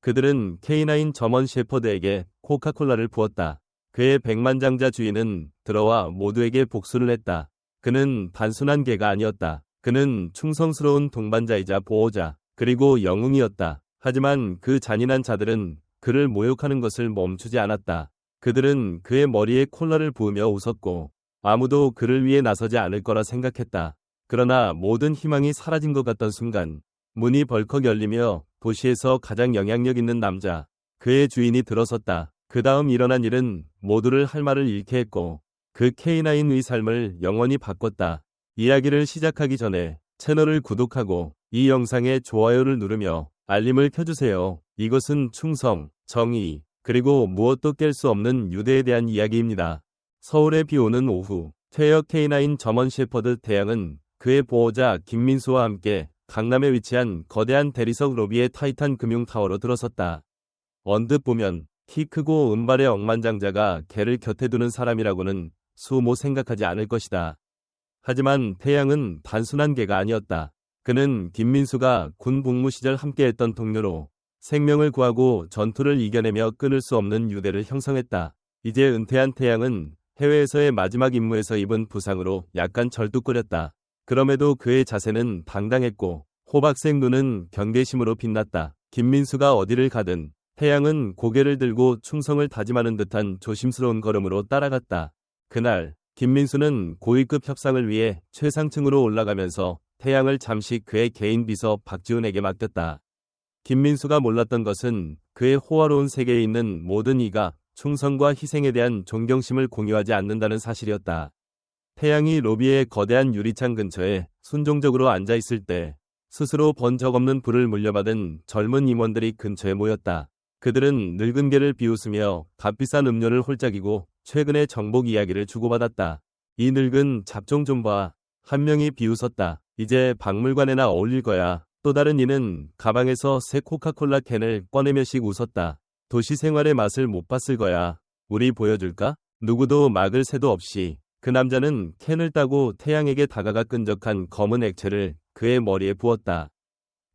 그들은 K9 저먼 셰퍼드에게 코카콜라를 부었다. 그의 백만장자 주인은 들어와 모두에게 복수를 했다. 그는 단순한 개가 아니었다. 그는 충성스러운 동반자이자 보호자, 그리고 영웅이었다. 하지만 그 잔인한 자들은 그를 모욕하는 것을 멈추지 않았다. 그들은 그의 머리에 콜라를 부으며 웃었고 아무도 그를 위해 나서지 않을 거라 생각했다. 그러나 모든 희망이 사라진 것 같던 순간 문이 벌컥 열리며 도시에서 가장 영향력 있는 남자, 그의 주인이 들어섰다. 그 다음 일어난 일은 모두를 할 말을 잃게 했고 그 K9의 삶을 영원히 바꿨다. 이야기를 시작하기 전에 채널을 구독하고 이 영상에 좋아요를 누르며 알림을 켜주세요. 이것은 충성, 정의, 그리고 무엇도 깰 수 없는 유대에 대한 이야기입니다. 서울에 비 오는 오후, 퇴역 K9 저먼 셰퍼드 태양은 그의 보호자 김민수와 함께 강남에 위치한 거대한 대리석 로비의 타이탄 금융타워로 들어섰다. 언뜻 보면 키 크고 은발의 억만장자가 개를 곁에 두는 사람이라고는 수모 생각하지 않을 것이다. 하지만 태양은 단순한 개가 아니었다. 그는 김민수가 군 복무 시절 함께했던 동료로 생명을 구하고 전투를 이겨내며 끊을 수 없는 유대를 형성했다. 이제 은퇴한 태양은 해외에서의 마지막 임무에서 입은 부상으로 약간 절뚝거렸다. 그럼에도 그의 자세는 당당했고 호박색 눈은 경계심으로 빛났다. 김민수가 어디를 가든 태양은 고개를 들고 충성을 다짐하는 듯한 조심스러운 걸음으로 따라갔다. 그날 김민수는 고위급 협상을 위해 최상층으로 올라가면서 태양을 잠시 그의 개인 비서 박지훈에게 맡겼다. 김민수가 몰랐던 것은 그의 호화로운 세계에 있는 모든 이가 충성과 희생에 대한 존경심을 공유하지 않는다는 사실이었다. 태양이 로비의 거대한 유리창 근처에 순종적으로 앉아 있을 때 스스로 본 적 없는 부를 물려받은 젊은 임원들이 근처에 모였다. 그들은 늙은 개를 비웃으며 값비싼 음료를 홀짝이고 최근의 정복 이야기를 주고받았다. 이 늙은 잡종 좀 봐. 한 명이 비웃었다. 이제 박물관에나 어울릴 거야. 또 다른 이는 가방에서 새 코카콜라 캔을 꺼내며씩 웃었다. 도시 생활의 맛을 못 봤을 거야. 우리 보여줄까? 누구도 막을 새도 없이 그 남자는 캔을 따고 태양에게 다가가 끈적한 검은 액체를 그의 머리에 부었다.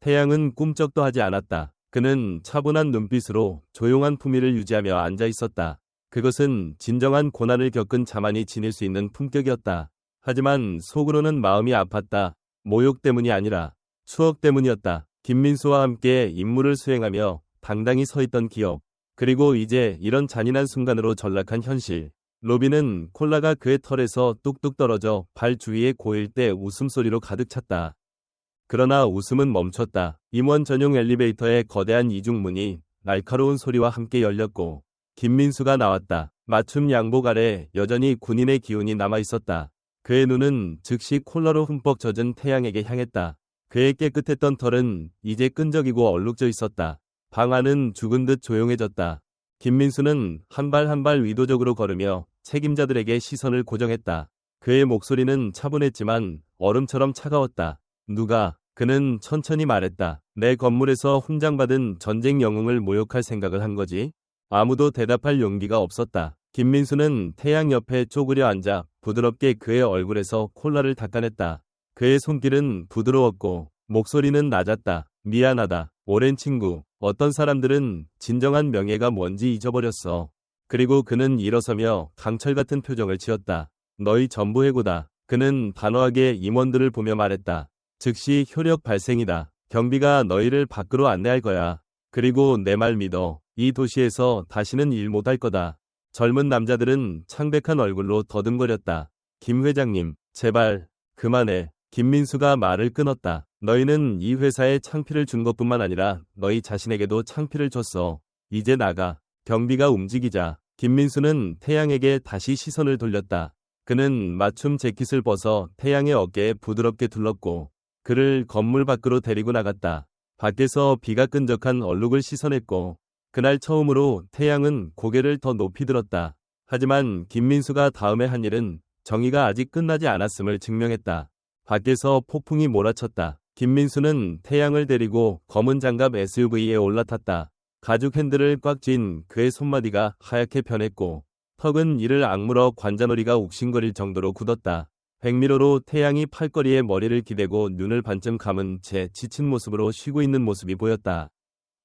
태양은 꿈쩍도 하지 않았다. 그는 차분한 눈빛으로 조용한 품위를 유지하며 앉아 있었다. 그것은 진정한 고난을 겪은 자만이 지닐 수 있는 품격이었다. 하지만 속으로는 마음이 아팠다. 모욕 때문이 아니라 추억 때문이었다. 김민수와 함께 임무를 수행하며 당당히 서 있던 기억, 그리고 이제 이런 잔인한 순간으로 전락한 현실. 로비는 콜라가 그의 털에서 뚝뚝 떨어져 발 주위에 고일 때 웃음소리로 가득 찼다. 그러나 웃음은 멈췄다. 임원 전용 엘리베이터의 거대한 이중문이 날카로운 소리와 함께 열렸고 김민수가 나왔다. 맞춤 양복 아래 여전히 군인의 기운이 남아있었다. 그의 눈은 즉시 콜라로 흠뻑 젖은 태양에게 향했다. 그의 깨끗했던 털은 이제 끈적이고 얼룩져 있었다. 방 안은 죽은 듯 조용해졌다. 김민수는 한 발 한 발 의도적으로 걸으며 책임자들에게 시선을 고정했다. 그의 목소리는 차분했지만 얼음처럼 차가웠다. 누가? 그는 천천히 말했다. 내 건물에서 훈장받은 전쟁 영웅을 모욕할 생각을 한 거지? 아무도 대답할 용기가 없었다. 김민수는 태양 옆에 쪼그려 앉아 부드럽게 그의 얼굴에서 콜라를 닦아냈다. 그의 손길은 부드러웠고 목소리는 낮았다. 미안하다. 오랜 친구. 어떤 사람들은 진정한 명예가 뭔지 잊어버렸어. 그리고 그는 일어서며 강철 같은 표정을 지었다. 너희 전부 해고다. 그는 단호하게 임원들을 보며 말했다. 즉시 효력 발생이다. 경비가 너희를 밖으로 안내할 거야. 그리고 내 말 믿어. 이 도시에서 다시는 일 못할 거다. 젊은 남자들은 창백한 얼굴로 더듬거렸다. 김 회장님, 제발 그만해. 김민수가 말을 끊었다. 너희는 이 회사에 창피를 준 것뿐만 아니라 너희 자신에게도 창피를 줬어. 이제 나가. 경비가 움직이자. 김민수는 태양에게 다시 시선을 돌렸다. 그는 맞춤 재킷을 벗어 태양의 어깨에 부드럽게 둘렀고 그를 건물 밖으로 데리고 나갔다. 밖에서 비가 끈적한 얼룩을 씻어냈고 그날 처음으로 태양은 고개를 더 높이 들었다. 하지만 김민수가 다음에 한 일은 정의가 아직 끝나지 않았음을 증명했다. 밖에서 폭풍이 몰아쳤다. 김민수는 태양을 데리고 검은 장갑 SUV에 올라탔다. 가죽 핸들을 꽉 쥔 그의 손마디가 하얗게 변했고 턱은 이를 악물어 관자놀이가 욱신거릴 정도로 굳었다. 백미러로 태양이 팔걸이에 머리를 기대고 눈을 반쯤 감은 채 지친 모습으로 쉬고 있는 모습이 보였다.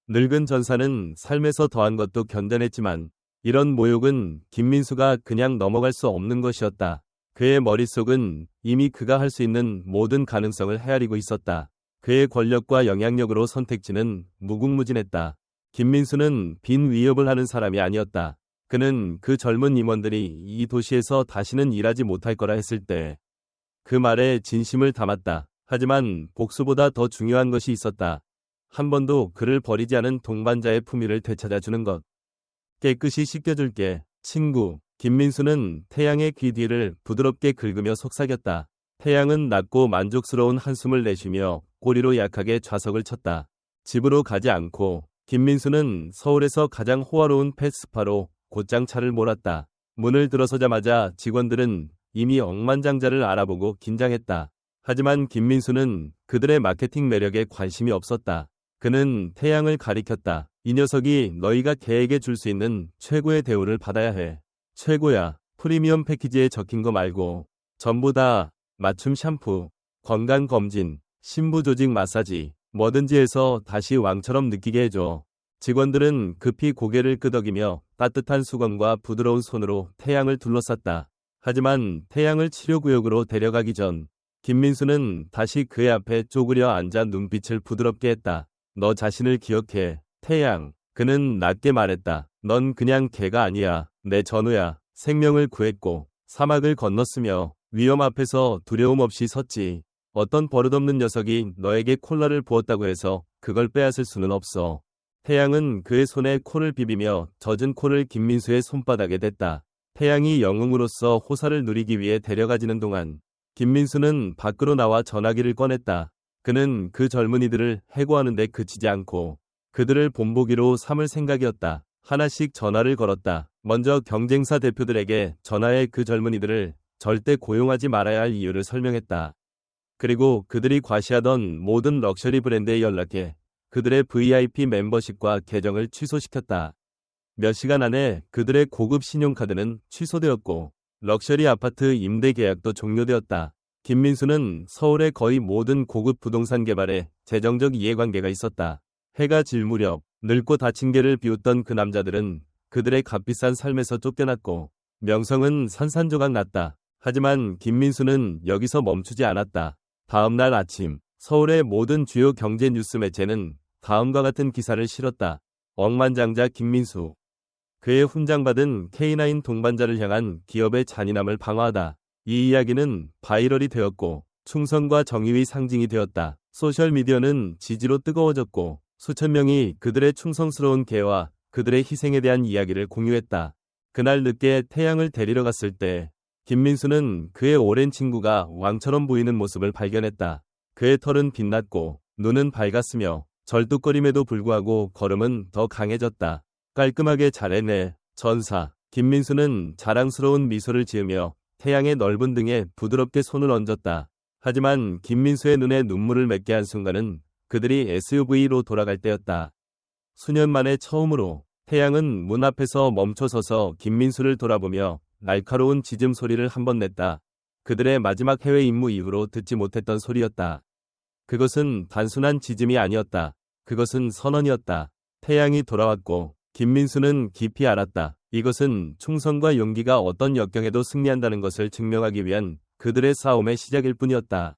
늙은 전사는 삶에서 더한 것도 견뎌냈지만 이런 모욕은 김민수가 그냥 넘어갈 수 없는 것이었다. 그의 머릿속은 이미 그가 할 수 있는 모든 가능성을 헤아리고 있었다. 그의 권력과 영향력으로 선택지는 무궁무진했다. 김민수는 빈 위협을 하는 사람이 아니었다. 그는 그 젊은 임원들이 이 도시에서 다시는 일하지 못할 거라 했을 때 그 말에 진심을 담았다. 하지만 복수보다 더 중요한 것이 있었다. 한 번도 그를 버리지 않은 동반자의 품위를 되찾아주는 것. 깨끗이 씻겨줄게, 친구. 김민수는 태양의 귀 뒤를 부드럽게 긁으며 속삭였다. 태양은 낮고 만족스러운 한숨을 내쉬며 꼬리로 약하게 좌석을 쳤다. 집으로 가지 않고 김민수는 서울에서 가장 호화로운 펫스파로 곧장 차를 몰았다. 문을 들어서자마자 직원들은 이미 억만장자를 알아보고 긴장했다. 하지만 김민수는 그들의 마케팅 매력에 관심이 없었다. 그는 태양을 가리켰다. 이 녀석이 너희가 걔에게 줄 수 있는 최고의 대우를 받아야 해. 최고야. 프리미엄 패키지에 적힌 거 말고 전부 다 맞춤 샴푸, 건강검진, 신부조직 마사지, 뭐든지 해서 다시 왕처럼 느끼게 해줘. 직원들은 급히 고개를 끄덕이며 따뜻한 수건과 부드러운 손으로 태양을 둘러쌌다. 하지만 태양을 치료구역으로 데려가기 전 김민수는 다시 그의 앞에 쪼그려 앉아 눈빛을 부드럽게 했다. 너 자신을 기억해, 태양. 그는 낮게 말했다. 넌 그냥 개가 아니야. 내 전우야. 생명을 구했고 사막을 건넜으며 위험 앞에서 두려움 없이 섰지. 어떤 버릇없는 녀석이 너에게 콜라를 부었다고 해서 그걸 빼앗을 수는 없어. 태양은 그의 손에 코를 비비며 젖은 코를 김민수의 손바닥에 댔다. 태양이 영웅으로서 호사를 누리기 위해 데려가지는 동안 김민수는 밖으로 나와 전화기를 꺼냈다. 그는 그 젊은이들을 해고하는 데 그치지 않고 그들을 본보기로 삼을 생각이었다. 하나씩 전화를 걸었다. 먼저 경쟁사 대표들에게 전화해 그 젊은이들을 절대 고용하지 말아야 할 이유를 설명했다. 그리고 그들이 과시하던 모든 럭셔리 브랜드에 연락해 그들의 VIP 멤버십과 계정을 취소시켰다. 몇 시간 안에 그들의 고급 신용카드는 취소되었고 럭셔리 아파트 임대 계약도 종료되었다. 김민수는 서울의 거의 모든 고급 부동산 개발에 재정적 이해관계가 있었다. 해가 질 무렵 늙고 다친 개를 비웃던 그 남자들은 그들의 값비싼 삶에서 쫓겨났고 명성은 산산조각 났다. 하지만 김민수는 여기서 멈추지 않았다. 다음 날 아침 서울의 모든 주요 경제 뉴스 매체는 다음과 같은 기사를 실었다. 억만장자 김민수. 그의 훈장받은 K9 동반자를 향한 기업의 잔인함을 방어하다. 이 이야기는 바이럴이 되었고 충성과 정의의 상징이 되었다. 소셜미디어는 지지로 뜨거워졌고 수천 명이 그들의 충성스러운 개와 그들의 희생에 대한 이야기를 공유했다. 그날 늦게 태양을 데리러 갔을 때 김민수는 그의 오랜 친구가 왕처럼 보이는 모습을 발견했다. 그의 털은 빛났고 눈은 밝았으며 절뚝거림에도 불구하고 걸음은 더 강해졌다. 깔끔하게 잘해내, 전사. 김민수는 자랑스러운 미소를 지으며 태양의 넓은 등에 부드럽게 손을 얹었다. 하지만 김민수의 눈에 눈물을 맺게 한 순간은 그들이 SUV로 돌아갈 때였다. 수년 만에 처음으로 태양은 문 앞에서 멈춰서서 김민수를 돌아보며 날카로운 짖음 소리를 한 번 냈다. 그들의 마지막 해외 임무 이후로 듣지 못했던 소리였다. 그것은 단순한 짖음이 아니었다. 그것은 선언이었다. 태양이 돌아왔고 김민수는 깊이 알았다. 이것은 충성과 용기가 어떤 역경에도 승리한다는 것을 증명하기 위한 그들의 싸움의 시작일 뿐이었다.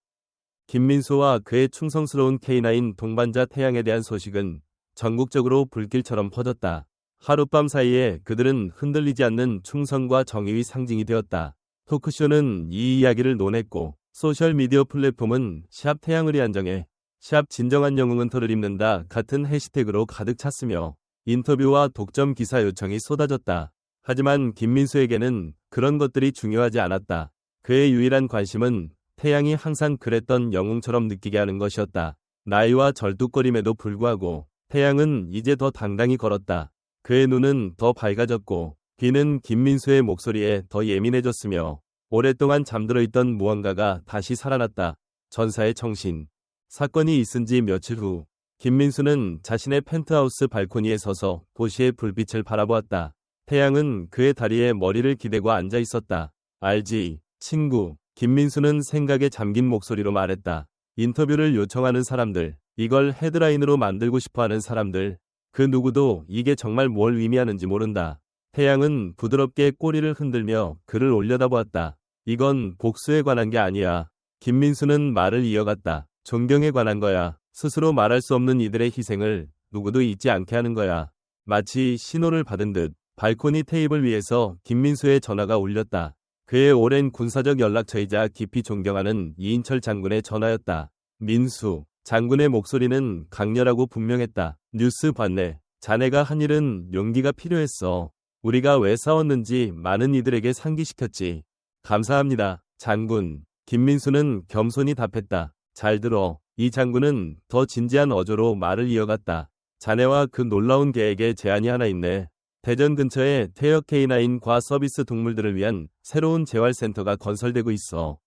김민수와 그의 충성스러운 K9 동반자 태양에 대한 소식은 전국적으로 불길처럼 퍼졌다. 하룻밤 사이에 그들은 흔들리지 않는 충성과 정의의 상징이 되었다. 토크쇼는 이 이야기를 논했고 소셜미디어 플랫폼은 샵 태양을 안정해 샵 진정한 영웅은 털을 입는다 같은 해시태그로 가득 찼으며 인터뷰와 독점 기사 요청이 쏟아졌다. 하지만 김민수에게는 그런 것들이 중요하지 않았다. 그의 유일한 관심은 태양이 항상 그랬던 영웅처럼 느끼게 하는 것이었다. 나이와 절뚝거림에도 불구하고 태양은 이제 더 당당히 걸었다. 그의 눈은 더 밝아졌고 귀는 김민수의 목소리에 더 예민해졌으며 오랫동안 잠들어 있던 무언가가 다시 살아났다. 전사의 정신. 사건이 있은 지 며칠 후 김민수는 자신의 펜트하우스 발코니에 서서 도시의 불빛을 바라보았다. 태양은 그의 다리에 머리를 기대고 앉아 있었다. 알지, 친구. 김민수는 생각에 잠긴 목소리로 말했다. 인터뷰를 요청하는 사람들, 이걸 헤드라인으로 만들고 싶어하는 사람들, 그 누구도 이게 정말 뭘 의미하는지 모른다. 태양은 부드럽게 꼬리를 흔들며 그를 올려다보았다. 이건 복수에 관한 게 아니야. 김민수는 말을 이어갔다. 존경에 관한 거야. 스스로 말할 수 없는 이들의 희생을 누구도 잊지 않게 하는 거야. 마치 신호를 받은 듯 발코니 테이블 위에서 김민수의 전화가 울렸다. 그의 오랜 군사적 연락처이자 깊이 존경하는 이인철 장군의 전화였다. 민수. 장군의 목소리는 강렬하고 분명했다. 뉴스 봤네. 자네가 한 일은 용기가 필요했어. 우리가 왜 싸웠는지 많은 이들에게 상기시켰지. 감사합니다, 장군. 김민수는 겸손히 답했다. 잘 들어. 이 장군은 더 진지한 어조로 말을 이어갔다. 자네와 그 놀라운 계획에 제안이 하나 있네. 대전 근처에 태역 K9 과 서비스 동물들을 위한 새로운 재활센터가 건설되고 있어.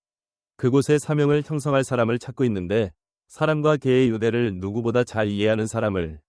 그곳에 사명을 형성할 사람을 찾고 있는데 사람과 개의 유대를 누구보다 잘 이해하는 사람을.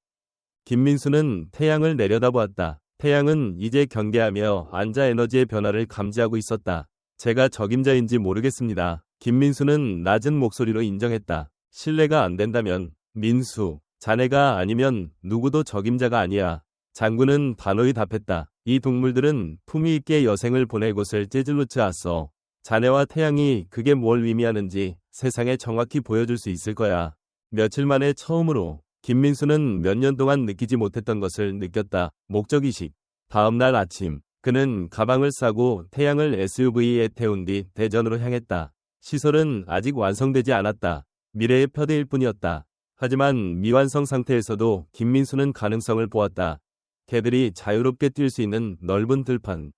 김민수는 태양을 내려다보았다. 태양은 이제 경계하며 안자 에너지의 변화를 감지하고 있었다. 제가 적임자인지 모르겠습니다. 김민수는 낮은 목소리로 인정했다. 신뢰가 안 된다면 민수, 자네가 아니면 누구도 적임자가 아니야. 장군은 단호히 답했다. 이 동물들은 품위 있게 여생을 보낼 곳을 째질르지 않았어. 자네와 태양이 그게 뭘 의미하는지 세상에 정확히 보여줄 수 있을 거야. 며칠 만에 처음으로 김민수는 몇 년 동안 느끼지 못했던 것을 느꼈다. 목적의식. 다음 날 아침 그는 가방을 싸고 태양을 SUV에 태운 뒤 대전으로 향했다. 시설은 아직 완성되지 않았다. 미래의 표대일 뿐이었다. 하지만 미완성 상태에서도 김민수는 가능성을 보았다. 개들이 자유롭게 뛸 수 있는 넓은 들판,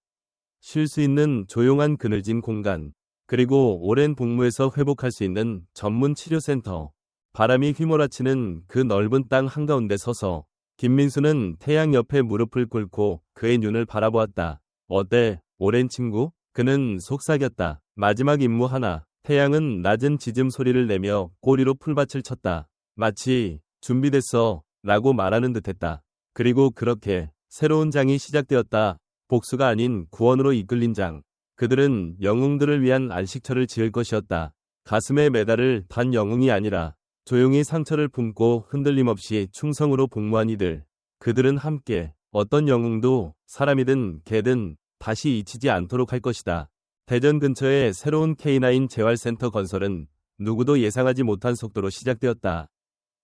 쉴 수 있는 조용한 그늘진 공간, 그리고 오랜 복무에서 회복할 수 있는 전문 치료센터. 바람이 휘몰아치는 그 넓은 땅 한가운데 서서 김민수는 태양 옆에 무릎을 꿇고 그의 눈을 바라보았다. 어때, 오랜 친구? 그는 속삭였다. 마지막 임무 하나. 태양은 낮은 짖음 소리를 내며 꼬리로 풀밭을 쳤다. 마치 준비됐어 라고 말하는 듯했다. 그리고 그렇게 새로운 장이 시작되었다. 복수가 아닌 구원으로 이끌린 장. 그들은 영웅들을 위한 안식처를 지을 것이었다. 가슴에 메달을 단 영웅이 아니라 조용히 상처를 품고 흔들림 없이 충성으로 복무한 이들. 그들은 함께 어떤 영웅도 사람이든 개든 다시 잊히지 않도록 할 것이다. 대전 근처의 새로운 K9 재활센터 건설은 누구도 예상하지 못한 속도로 시작되었다.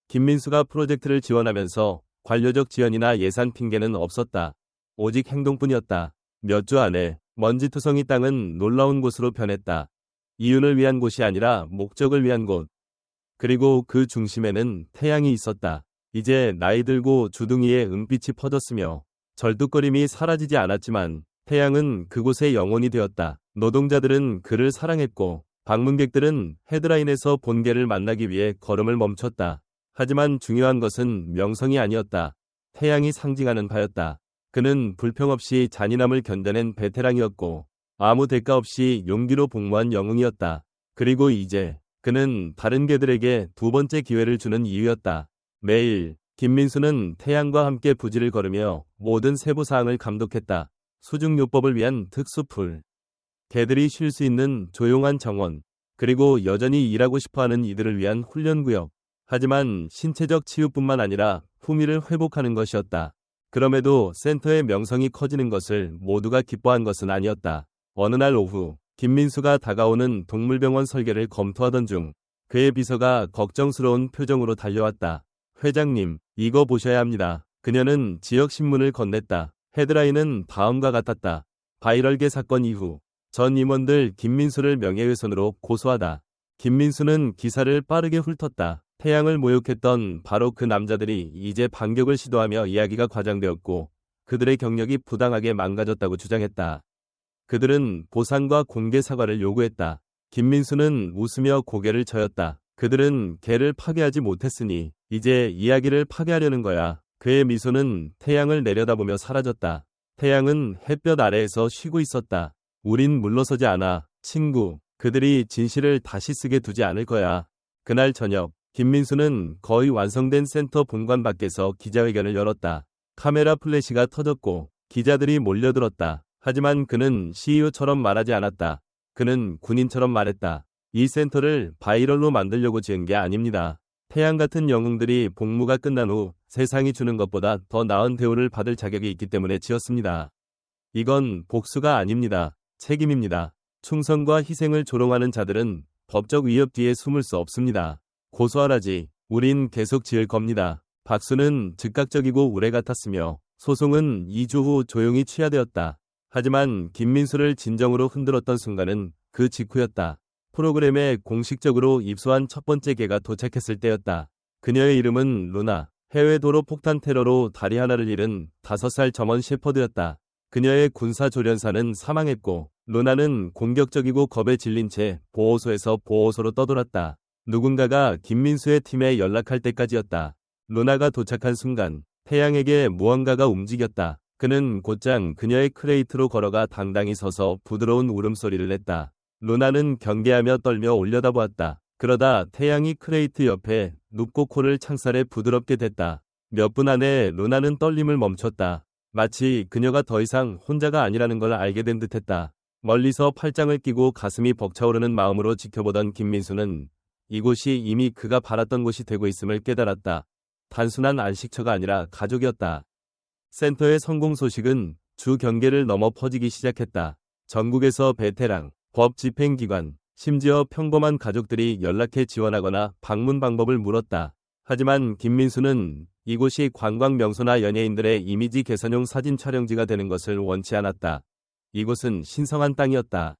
김민수가 프로젝트를 지원하면서 관료적 지연이나 예산 핑계는 없었다. 오직 행동뿐이었다. 몇 주 안에 먼지투성이 땅은 놀라운 곳으로 변했다. 이윤을 위한 곳이 아니라 목적을 위한 곳. 그리고 그 중심에는 태양이 있었다. 이제 나이 들고 주둥이에 은빛이 퍼졌으며 절뚝거림이 사라지지 않았지만 태양은 그곳의 영혼이 되었다. 노동자들은 그를 사랑했고 방문객들은 헤드라인에서 본계를 만나기 위해 걸음을 멈췄다. 하지만 중요한 것은 명성이 아니었다. 태양이 상징하는 바였다. 그는 불평 없이 잔인함을 견뎌낸 베테랑이었고 아무 대가 없이 용기로 복무한 영웅이었다. 그리고 이제 그는 다른 개들에게 두 번째 기회를 주는 이유였다. 매일 김민수는 태양과 함께 부지를 걸으며 모든 세부사항을 감독했다. 수중요법을 위한 특수풀, 개들이 쉴 수 있는 조용한 정원, 그리고 여전히 일하고 싶어하는 이들을 위한 훈련구역. 하지만 신체적 치유뿐만 아니라 품위를 회복하는 것이었다. 그럼에도 센터의 명성이 커지는 것을 모두가 기뻐한 것은 아니었다. 어느 날 오후 김민수가 다가오는 동물병원 설계를 검토하던 중 그의 비서가 걱정스러운 표정으로 달려왔다. 회장님, 이거 보셔야 합니다. 그녀는 지역신문을 건넸다. 헤드라인은 다음과 같았다. 바이럴계 사건 이후 전 임원들 김민수를 명예훼손으로 고소하다. 김민수는 기사를 빠르게 훑었다. 태양을 모욕했던 바로 그 남자들이 이제 반격을 시도하며 이야기가 과장되었고 그들의 경력이 부당하게 망가졌다고 주장했다. 그들은 보상과 공개 사과를 요구했다. 김민수는 웃으며 고개를 저었다. 그들은 개를 파괴하지 못했으니 이제 이야기를 파괴하려는 거야. 그의 미소는 태양을 내려다보며 사라졌다. 태양은 햇볕 아래에서 쉬고 있었다. 우린 물러서지 않아, 친구. 그들이 진실을 다시 쓰게 두지 않을 거야. 그날 저녁 김민수는 거의 완성된 센터 본관 밖에서 기자회견을 열었다. 카메라 플래시가 터졌고 기자들이 몰려들었다. 하지만 그는 CEO처럼 말하지 않았다. 그는 군인처럼 말했다. 이 센터를 바이럴로 만들려고 지은 게 아닙니다. 태양 같은 영웅들이 복무가 끝난 후 세상이 주는 것보다 더 나은 대우를 받을 자격이 있기 때문에 지었습니다. 이건 복수가 아닙니다. 책임입니다. 충성과 희생을 조롱하는 자들은 법적 위협 뒤에 숨을 수 없습니다. 고소하라지. 우린 계속 지을 겁니다. 박수는 즉각적이고 우레 같았으며 소송은 2주 후 조용히 취하되었다. 하지만 김민수를 진정으로 흔들었던 순간은 그 직후였다. 프로그램에 공식적으로 입소한 첫 번째 개가 도착했을 때였다. 그녀의 이름은 루나. 해외 도로 폭탄 테러로 다리 하나를 잃은 5살 점원 셰퍼드였다. 그녀의 군사조련사는 사망했고 루나는 공격적이고 겁에 질린 채 보호소에서 보호소로 떠돌았다. 누군가가 김민수의 팀에 연락할 때까지였다. 루나가 도착한 순간 태양에게 무언가가 움직였다. 그는 곧장 그녀의 크레이트로 걸어가 당당히 서서 부드러운 울음소리를 냈다. 루나는 경계하며 떨며 올려다보았다. 그러다 태양이 크레이트 옆에 눕고 코를 창살에 부드럽게 댔다. 몇 분 안에 루나는 떨림을 멈췄다. 마치 그녀가 더 이상 혼자가 아니라는 걸 알게 된 듯했다. 멀리서 팔짱을 끼고 가슴이 벅차오르는 마음으로 지켜보던 김민수는 이곳이 이미 그가 바랐던 곳이 되고 있음을 깨달았다. 단순한 안식처가 아니라 가족이었다. 센터의 성공 소식은 주 경계를 넘어 퍼지기 시작했다. 전국에서 베테랑, 법 집행기관, 심지어 평범한 가족들이 연락해 지원하거나 방문 방법을 물었다. 하지만 김민수는 이곳이 관광 명소나 연예인들의 이미지 개선용 사진 촬영지가 되는 것을 원치 않았다. 이곳은 신성한 땅이었다.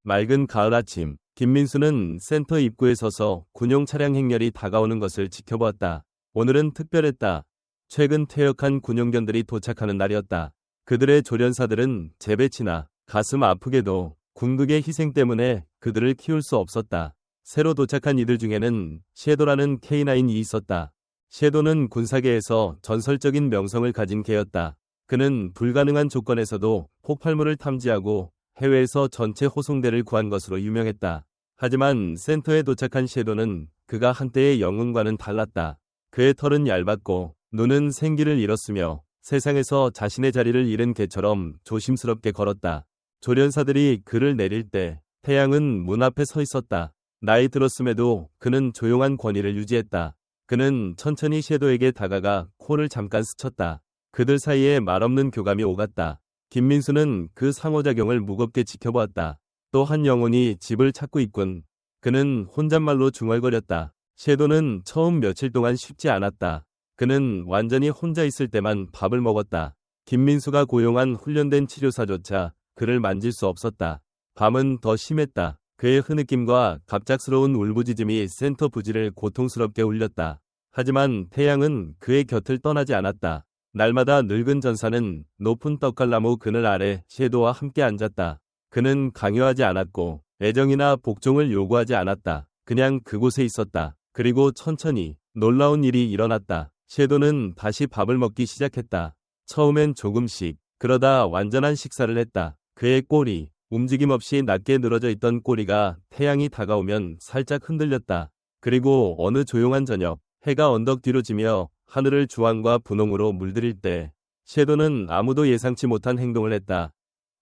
맑은 가을 아침, 김민수는 센터 입구에 서서 군용 차량 행렬이 다가오는 것을 지켜보았다. 오늘은 특별했다. 최근 퇴역한 군용견들이 도착하는 날이었다. 그들의 조련사들은 재배치나 가슴 아프게도 군극의 희생 때문에 그들을 키울 수 없었다. 새로 도착한 이들 중에는 섀도라는 K9이 있었다. 섀도는 군사계에서 전설적인 명성을 가진 개였다. 그는 불가능한 조건에서도 폭발물을 탐지하고 해외에서 전체 호송대를 구한 것으로 유명했다. 하지만 센터에 도착한 섀도는 그가 한때의 영웅과는 달랐다. 그의 털은 얇았고 눈은 생기를 잃었으며 세상에서 자신의 자리를 잃은 개처럼 조심스럽게 걸었다. 조련사들이 그를 내릴 때 태양은 문 앞에 서 있었다. 나이 들었음에도 그는 조용한 권위를 유지했다. 그는 천천히 섀도에게 다가가 코를 잠깐 스쳤다. 그들 사이에 말없는 교감이 오갔다. 김민수는 그 상호작용을 무겁게 지켜보았다. 또 한 영혼이 집을 찾고 있군. 그는 혼잣말로 중얼거렸다. 섀도는 처음 며칠 동안 쉽지 않았다. 그는 완전히 혼자 있을 때만 밥을 먹었다. 김민수가 고용한 훈련된 치료사조차 그를 만질 수 없었다. 밤은 더 심했다. 그의 흐느낌과 갑작스러운 울부짖음이 센터 부지를 고통스럽게 울렸다. 하지만 태양은 그의 곁을 떠나지 않았다. 날마다 늙은 전사는 높은 떡갈나무 그늘 아래 섀도와 함께 앉았다. 그는 강요하지 않았고 애정이나 복종을 요구하지 않았다. 그냥 그곳에 있었다. 그리고 천천히 놀라운 일이 일어났다. 섀도는 다시 밥을 먹기 시작했다. 처음엔 조금씩, 그러다 완전한 식사를 했다. 그의 꼬리, 움직임 없이 낮게 늘어져 있던 꼬리가 태양이 다가오면 살짝 흔들렸다. 그리고 어느 조용한 저녁, 해가 언덕 뒤로 지며 하늘을 주황과 분홍으로 물들일 때 섀도는 아무도 예상치 못한 행동을 했다.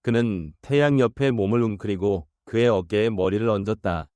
그는 태양 옆에 몸을 웅크리고 그의 어깨에 머리를 얹었다.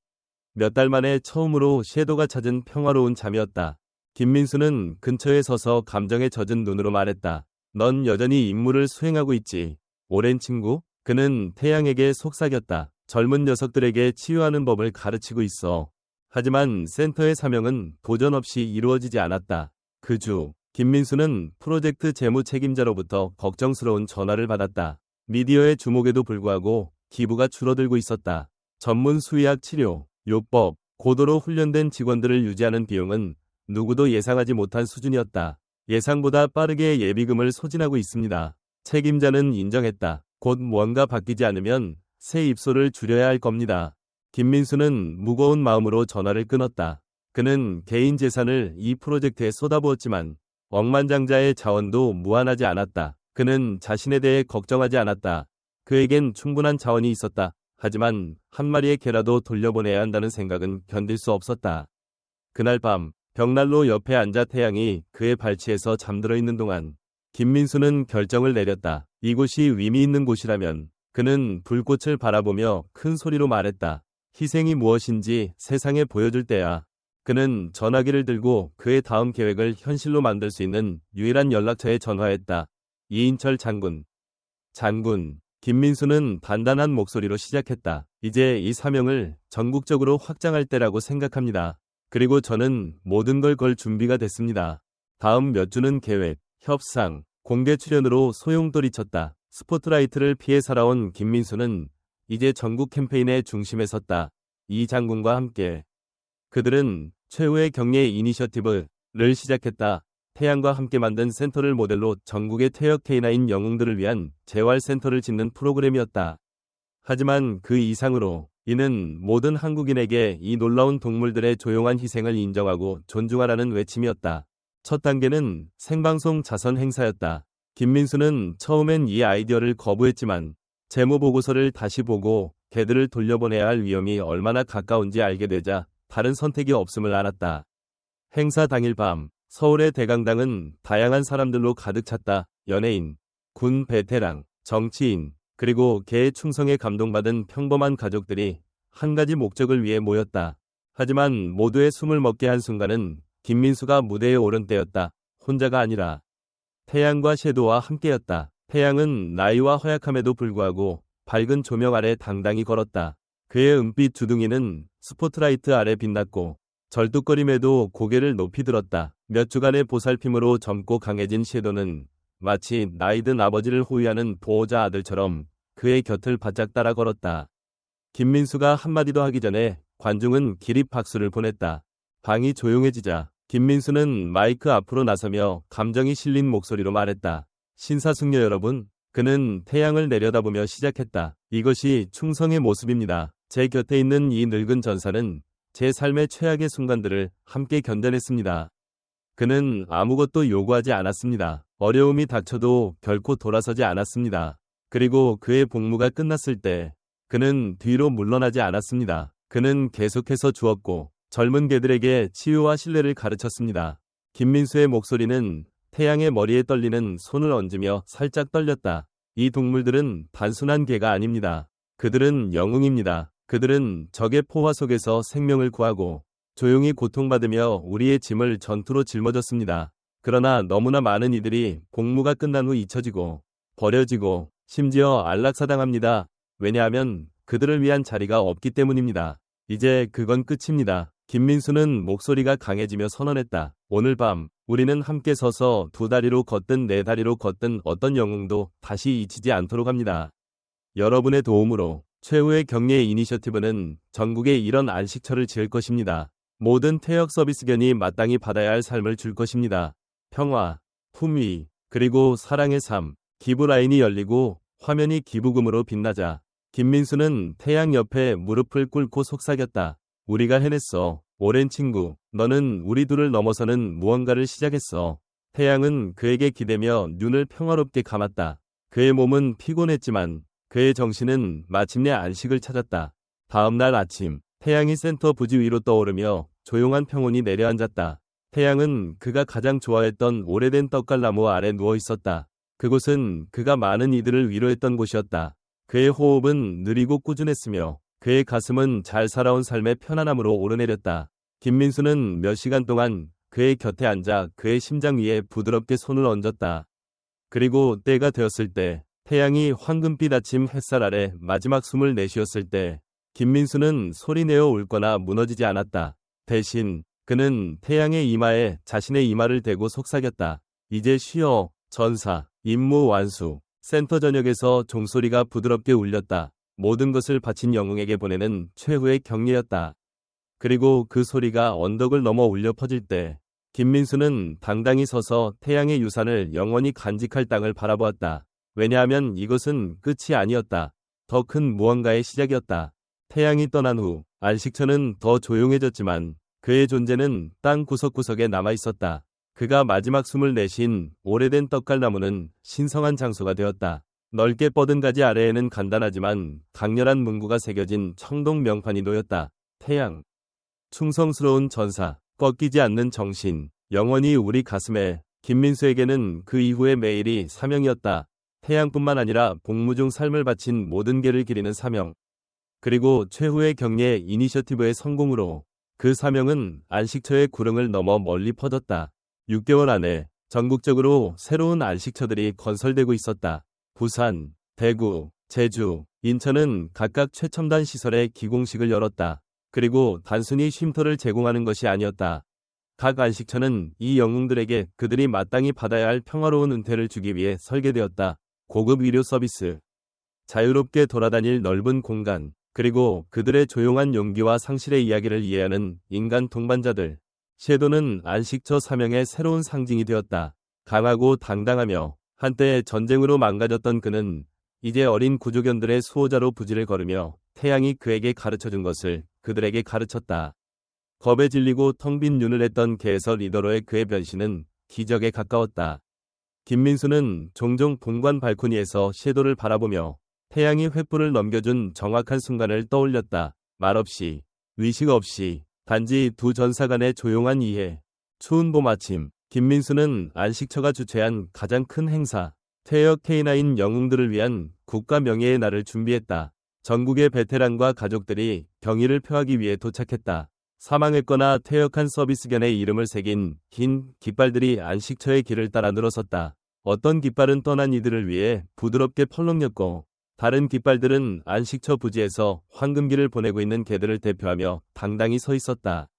몇 달 만에 처음으로 섀도가 찾은 평화로운 잠이었다. 김민수는 근처에 서서 감정에 젖은 눈으로 말했다. 넌 여전히 임무를 수행하고 있지. 오랜 친구? 그는 태양에게 속삭였다. 젊은 녀석들에게 치유하는 법을 가르치고 있어. 하지만 센터의 사명은 도전 없이 이루어지지 않았다. 그 주, 김민수는 프로젝트 재무 책임자로부터 걱정스러운 전화를 받았다. 미디어의 주목에도 불구하고 기부가 줄어들고 있었다. 전문 수의학 치료, 요법, 고도로 훈련된 직원들을 유지하는 비용은 누구도 예상하지 못한 수준이었다. 예상보다 빠르게 예비금을 소진하고 있습니다. 책임자는 인정했다. 곧 무언가 바뀌지 않으면 새 입소를 줄여야 할 겁니다. 김민수는 무거운 마음으로 전화를 끊었다. 그는 개인 재산을 이 프로젝트에 쏟아부었지만 억만장자의 자원도 무한하지 않았다. 그는 자신에 대해 걱정하지 않았다. 그에겐 충분한 자원이 있었다. 하지만 한 마리의 개라도 돌려보내야 한다는 생각은 견딜 수 없었다. 그날 밤, 벽난로 옆에 앉아 태양이 그의 발치에서 잠들어 있는 동안 김민수는 결정을 내렸다. 이곳이 의미 있는 곳이라면 그는 불꽃을 바라보며 큰 소리로 말했다. 희생이 무엇인지 세상에 보여줄 때야. 그는 전화기를 들고 그의 다음 계획을 현실로 만들 수 있는 유일한 연락처에 전화했다. 이인철 장군. 장군. 김민수는 단단한 목소리로 시작했다. 이제 이 사명을 전국적으로 확장할 때라고 생각합니다. 그리고 저는 모든 걸 걸 준비가 됐습니다. 다음 몇 주는 계획, 협상, 공개 출연으로 소용돌이쳤다. 스포트라이트를 피해 살아온 김민수는 이제 전국 캠페인의 중심에 섰다. 이 장군과 함께 그들은 최후의 경례 이니셔티브를 시작했다. 태양과 함께 만든 센터를 모델로 전국의 퇴역 K9 영웅들을 위한 재활센터를 짓는 프로그램이었다. 하지만 그 이상으로 이는 모든 한국인에게 이 놀라운 동물들의 조용한 희생을 인정하고 존중하라는 외침이었다. 첫 단계는 생방송 자선 행사였다. 김민수는 처음엔 이 아이디어를 거부했지만 재무보고서를 다시 보고 개들을 돌려보내야 할 위험이 얼마나 가까운지 알게 되자 다른 선택이 없음을 알았다. 행사 당일 밤 서울의 대강당은 다양한 사람들로 가득 찼다. 연예인, 군 베테랑, 정치인, 그리고 개의 충성에 감동받은 평범한 가족들이 한 가지 목적을 위해 모였다. 하지만 모두의 숨을 먹게 한 순간은 김민수가 무대에 오른 때였다. 혼자가 아니라 태양과 섀도우와 함께였다. 태양은 나이와 허약함에도 불구하고 밝은 조명 아래 당당히 걸었다. 그의 은빛 주둥이는 스포트라이트 아래 빛났고 절뚝거림에도 고개를 높이 들었다. 몇 주간의 보살핌으로 젊고 강해진 섀도우는 마치 나이든 아버지를 호위하는 보호자 아들처럼 그의 곁을 바짝 따라 걸었다. 김민수가 한마디도 하기 전에 관중은 기립 박수를 보냈다. 방이 조용해지자 김민수는 마이크 앞으로 나서며 감정이 실린 목소리로 말했다. 신사숙녀 여러분, 그는 태양을 내려다보며 시작했다. 이것이 충성의 모습입니다. 제 곁에 있는 이 늙은 전사는 제 삶의 최악의 순간들을 함께 견뎌냈습니다. 그는 아무것도 요구하지 않았습니다. 어려움이 닥쳐도 결코 돌아서지 않았습니다. 그리고 그의 복무가 끝났을 때 그는 뒤로 물러나지 않았습니다. 그는 계속해서 주었고 젊은 개들에게 치유와 신뢰를 가르쳤습니다. 김민수의 목소리는 태양의 머리에 떨리는 손을 얹으며 살짝 떨렸다. 이 동물들은 단순한 개가 아닙니다. 그들은 영웅입니다. 그들은 적의 포화 속에서 생명을 구하고 조용히 고통받으며 우리의 짐을 전투로 짊어졌습니다. 그러나 너무나 많은 이들이 복무가 끝난 후 잊혀지고 버려지고 심지어 안락사당합니다. 왜냐하면 그들을 위한 자리가 없기 때문입니다. 이제 그건 끝입니다. 김민수는 목소리가 강해지며 선언했다. 오늘 밤 우리는 함께 서서 두 다리로 걷든 네 다리로 걷든 어떤 영웅도 다시 잊히지 않도록 합니다. 여러분의 도움으로 최후의 경례 이니셔티브는 전국에 이런 안식처를 지을 것입니다. 모든 퇴역 서비스견이 마땅히 받아야 할 삶을 줄 것입니다. 평화, 품위, 그리고 사랑의 삶. 기부 라인이 열리고 화면이 기부금으로 빛나자 김민수는 태양 옆에 무릎을 꿇고 속삭였다. 우리가 해냈어. 오랜 친구. 너는 우리 둘을 넘어서는 무언가를 시작했어. 태양은 그에게 기대며 눈을 평화롭게 감았다. 그의 몸은 피곤했지만 그의 정신은 마침내 안식을 찾았다. 다음 날 아침, 태양이 센터 부지 위로 떠오르며 조용한 평온이 내려앉았다. 태양은 그가 가장 좋아했던 오래된 떡갈나무 아래 누워 있었다. 그곳은 그가 많은 이들을 위로했던 곳이었다. 그의 호흡은 느리고 꾸준했으며 그의 가슴은 잘 살아온 삶의 편안함으로 오르내렸다. 김민수는 몇 시간 동안 그의 곁에 앉아 그의 심장 위에 부드럽게 손을 얹었다. 그리고 때가 되었을 때 태양이 황금빛 아침 햇살 아래 마지막 숨을 내쉬었을 때 김민수는 소리내어 울거나 무너지지 않았다. 대신 그는 태양의 이마에 자신의 이마를 대고 속삭였다. 이제 쉬어, 전사. 임무 완수. 센터 전역에서 종소리가 부드럽게 울렸다. 모든 것을 바친 영웅에게 보내는 최후의 경례였다. 그리고 그 소리가 언덕을 넘어 울려 퍼질 때 김민수는 당당히 서서 태양의 유산을 영원히 간직할 땅을 바라보았다. 왜냐하면 이것은 끝이 아니었다. 더 큰 무언가의 시작이었다. 태양이 떠난 후 안식처는 더 조용해졌지만 그의 존재는 땅 구석구석에 남아있었다. 그가 마지막 숨을 내쉰 오래된 떡갈나무는 신성한 장소가 되었다. 넓게 뻗은 가지 아래에는 간단하지만 강렬한 문구가 새겨진 청동 명판이 놓였다. 태양. 충성스러운 전사. 꺾이지 않는 정신. 영원히 우리 가슴에. 김민수에게는 그 이후의 매일이 사명이었다. 태양뿐만 아니라 복무 중 삶을 바친 모든 개를 기리는 사명. 그리고 최후의 경례 이니셔티브의 성공으로 그 사명은 안식처의 구릉을 넘어 멀리 퍼졌다. 6개월 안에 전국적으로 새로운 안식처들이 건설되고 있었다. 부산, 대구, 제주, 인천은 각각 최첨단 시설의 기공식을 열었다. 그리고 단순히 쉼터를 제공하는 것이 아니었다. 각 안식처는 이 영웅들에게 그들이 마땅히 받아야 할 평화로운 은퇴를 주기 위해 설계되었다. 고급 의료 서비스, 자유롭게 돌아다닐 넓은 공간, 그리고 그들의 조용한 용기와 상실의 이야기를 이해하는 인간 동반자들. 섀도는 안식처 사명의 새로운 상징이 되었다. 강하고 당당하며 한때 전쟁으로 망가졌던 그는 이제 어린 구조견들의 수호자로 부지를 걸으며 태양이 그에게 가르쳐준 것을 그들에게 가르쳤다. 겁에 질리고 텅 빈 눈을 했던 개에서 리더로의 그의 변신은 기적에 가까웠다. 김민수는 종종 본관 발코니에서 섀도를 바라보며 태양이 횃불을 넘겨준 정확한 순간을 떠올렸다. 말없이, 의식 없이, 단지 두 전사 간의 조용한 이해. 추운 봄 아침, 김민수는 안식처가 주최한 가장 큰 행사, 퇴역 K9 영웅들을 위한 국가 명예의 날을 준비했다. 전국의 베테랑과 가족들이 경의를 표하기 위해 도착했다. 사망했거나 퇴역한 서비스견의 이름을 새긴 긴 깃발들이 안식처의 길을 따라 늘어섰다. 어떤 깃발은 떠난 이들을 위해 부드럽게 펄럭였고, 다른 깃발들은 안식처 부지에서 황금기를 보내고 있는 개들을 대표하며 당당히 서 있었다.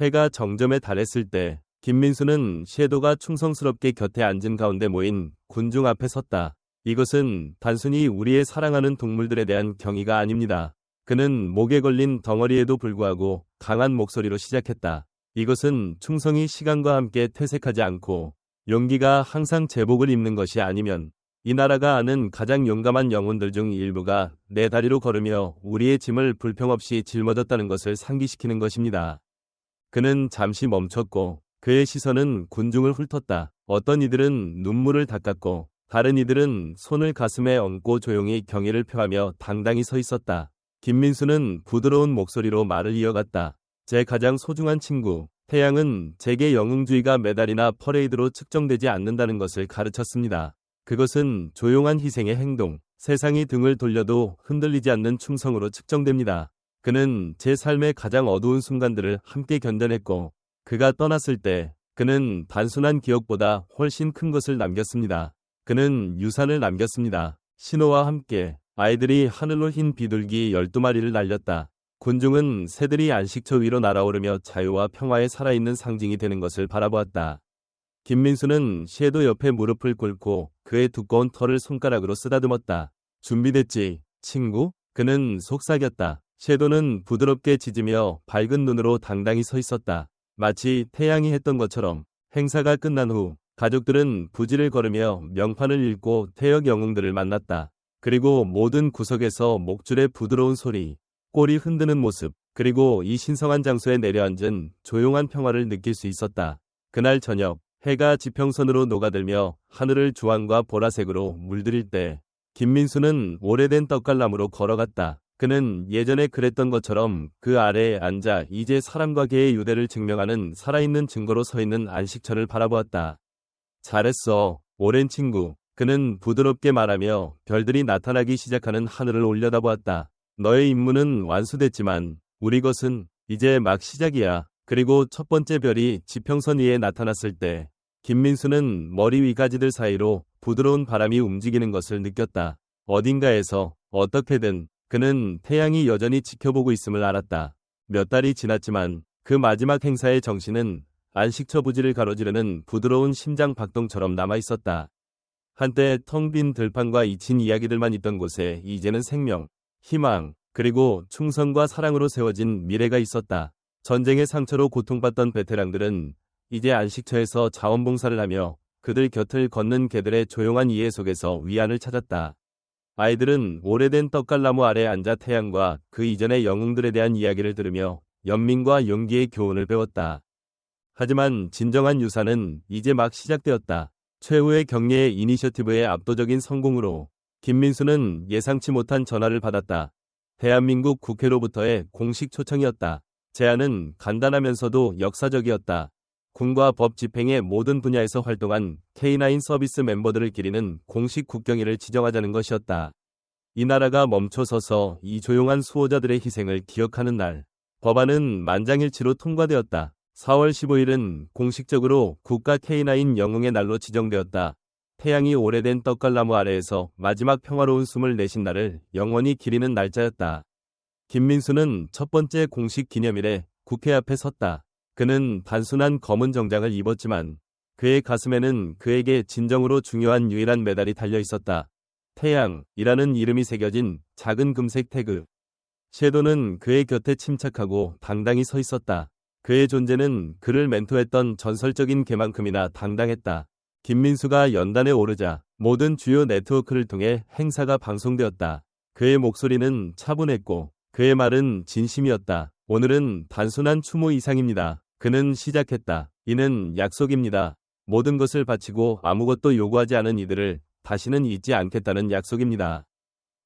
해가 정점에 달했을 때 김민수는 섀도가 충성스럽게 곁에 앉은 가운데 모인 군중 앞에 섰다. 이것은 단순히 우리의 사랑하는 동물들에 대한 경의가 아닙니다. 그는 목에 걸린 덩어리에도 불구하고 강한 목소리로 시작했다. 이것은 충성이 시간과 함께 퇴색하지 않고 용기가 항상 제복을 입는 것이 아니면 이 나라가 아는 가장 용감한 영혼들 중 일부가 내 다리로 걸으며 우리의 짐을 불평없이 짊어졌다는 것을 상기시키는 것입니다. 그는 잠시 멈췄고 그의 시선은 군중을 훑었다. 어떤 이들은 눈물을 닦았고 다른 이들은 손을 가슴에 얹고 조용히 경의를 표하며 당당히 서 있었다. 김민수는 부드러운 목소리로 말을 이어갔다. 제 가장 소중한 친구, 태양은 제게 영웅주의가 메달이나 퍼레이드로 측정되지 않는다는 것을 가르쳤습니다. 그것은 조용한 희생의 행동, 세상이 등을 돌려도 흔들리지 않는 충성으로 측정됩니다. 그는 제 삶의 가장 어두운 순간들을 함께 견뎌냈고, 그가 떠났을 때 그는 단순한 기억보다 훨씬 큰 것을 남겼습니다. 그는 유산을 남겼습니다. 신호와 함께 아이들이 하늘로 흰 비둘기 12마리를 날렸다. 군중은 새들이 안식처 위로 날아오르며 자유와 평화에 살아있는 상징이 되는 것을 바라보았다. 김민수는 섀도 옆에 무릎을 꿇고 그의 두꺼운 털을 손가락으로 쓰다듬었다. 준비됐지, 친구? 그는 속삭였다. 섀도는 부드럽게 짖으며 밝은 눈으로 당당히 서 있었다. 마치 태양이 했던 것처럼. 행사가 끝난 후 가족들은 부지를 걸으며 명판을 읽고 퇴역 영웅들을 만났다. 그리고 모든 구석에서 목줄의 부드러운 소리, 꼬리 흔드는 모습, 그리고 이 신성한 장소에 내려앉은 조용한 평화를 느낄 수 있었다. 그날 저녁, 해가 지평선으로 녹아들며 하늘을 주황과 보라색으로 물들일 때 김민수는 오래된 떡갈나무로 걸어갔다. 그는 예전에 그랬던 것처럼 그 아래에 앉아 이제 사람과 개의 유대를 증명하는 살아있는 증거로 서 있는 안식처를 바라보았다. 잘했어, 오랜 친구. 그는 부드럽게 말하며 별들이 나타나기 시작하는 하늘을 올려다보았다. 너의 임무는 완수됐지만 우리 것은 이제 막 시작이야. 그리고 첫 번째 별이 지평선 위에 나타났을 때 김민수는 머리 위가지들 사이로 부드러운 바람이 움직이는 것을 느꼈다. 어딘가에서 어떻게든 그는 태양이 여전히 지켜보고 있음을 알았다. 몇 달이 지났지만 그 마지막 행사의 정신은 안식처 부지를 가로지르는 부드러운 심장 박동처럼 남아있었다. 한때 텅 빈 들판과 잊힌 이야기들만 있던 곳에 이제는 생명, 희망, 그리고 충성과 사랑으로 세워진 미래가 있었다. 전쟁의 상처로 고통받던 베테랑들은 이제 안식처에서 자원봉사를 하며 그들 곁을 걷는 개들의 조용한 이해 속에서 위안을 찾았다. 아이들은 오래된 떡갈나무 아래 앉아 태양과 그 이전의 영웅들에 대한 이야기를 들으며 연민과 용기의 교훈을 배웠다. 하지만 진정한 유산은 이제 막 시작되었다. 최후의 격려의 이니셔티브의 압도적인 성공으로 김민수는 예상치 못한 전화를 받았다. 대한민국 국회로부터의 공식 초청이었다. 제안은 간단하면서도 역사적이었다. 군과 법 집행의 모든 분야에서 활동한 K9 서비스 멤버들을 기리는 공식 국경일을 지정하자는 것이었다. 이 나라가 멈춰서서 이 조용한 수호자들의 희생을 기억하는 날. 법안은 만장일치로 통과되었다. 4월 15일은 공식적으로 국가 K9 영웅의 날로 지정되었다. 태양이 오래된 떡갈나무 아래에서 마지막 평화로운 숨을 내쉰 날을 영원히 기리는 날짜였다. 김민수는 첫 번째 공식 기념일에 국회 앞에 섰다. 그는 단순한 검은 정장을 입었지만 그의 가슴에는 그에게 진정으로 중요한 유일한 메달이 달려 있었다. 태양이라는 이름이 새겨진 작은 금색 태그. 섀도는 그의 곁에 침착하고 당당히 서 있었다. 그의 존재는 그를 멘토했던 전설적인 개만큼이나 당당했다. 김민수가 연단에 오르자 모든 주요 네트워크를 통해 행사가 방송되었다. 그의 목소리는 차분했고 그의 말은 진심이었다. 오늘은 단순한 추모 이상입니다. 그는 시작했다. 이는 약속입니다. 모든 것을 바치고 아무것도 요구하지 않은 이들을 다시는 잊지 않겠다는 약속입니다.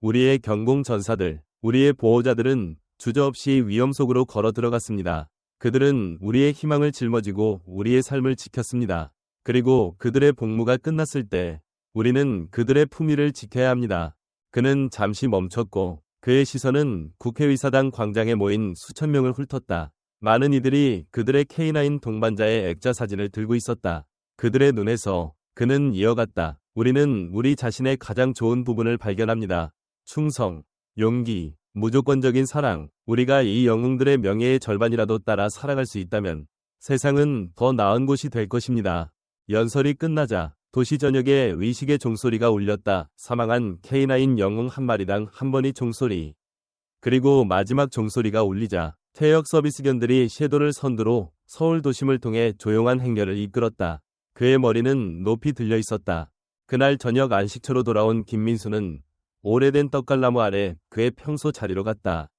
우리의 경공 전사들, 우리의 보호자들은 주저없이 위험 속으로 걸어 들어갔습니다. 그들은 우리의 희망을 짊어지고 우리의 삶을 지켰습니다. 그리고 그들의 복무가 끝났을 때 우리는 그들의 품위를 지켜야 합니다. 그는 잠시 멈췄고 그의 시선은 국회의사당 광장에 모인 수천 명을 훑었다. 많은 이들이 그들의 K9 동반자의 액자 사진을 들고 있었다. 그들의 눈에서 그는 이어갔다. 우리는 우리 자신의 가장 좋은 부분을 발견합니다. 충성, 용기, 무조건적인 사랑. 우리가 이 영웅들의 명예의 절반이라도 따라 살아갈 수 있다면 세상은 더 나은 곳이 될 것입니다. 연설이 끝나자 도시 전역에 의식의 종소리가 울렸다. 사망한 K9 영웅 한 마리당 한 번의 종소리. 그리고 마지막 종소리가 울리자 퇴역 서비스견들이 섀도를 선두로 서울 도심을 통해 조용한 행렬을 이끌었다. 그의 머리는 높이 들려 있었다. 그날 저녁 안식처로 돌아온 김민수는 오래된 떡갈나무 아래 그의 평소 자리로 갔다.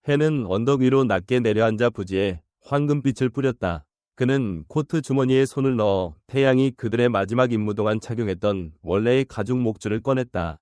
해는 언덕 위로 낮게 내려앉아 부지에 황금빛을 뿌렸다. 그는 코트 주머니에 손을 넣어 태양이 그들의 마지막 임무 동안 착용했던 원래의 가죽 목줄을 꺼냈다.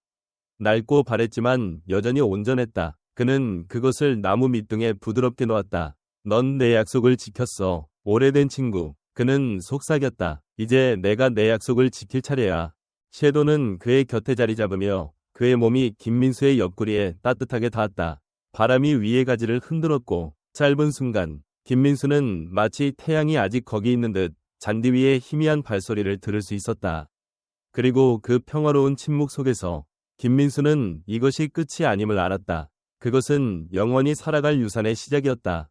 낡고 바랬지만 여전히 온전했다. 그는 그것을 나무 밑둥에 부드럽게 놓았다. 넌 내 약속을 지켰어. 오래된 친구. 그는 속삭였다. 이제 내가 내 약속을 지킬 차례야. 섀도는 그의 곁에 자리 잡으며 그의 몸이 김민수의 옆구리에 따뜻하게 닿았다. 바람이 위의 가지를 흔들었고 짧은 순간 김민수는 마치 태양이 아직 거기 있는 듯 잔디 위의 희미한 발소리를 들을 수 있었다. 그리고 그 평화로운 침묵 속에서 김민수는 이것이 끝이 아님을 알았다. 그것은 영원히 살아갈 유산의 시작이었다.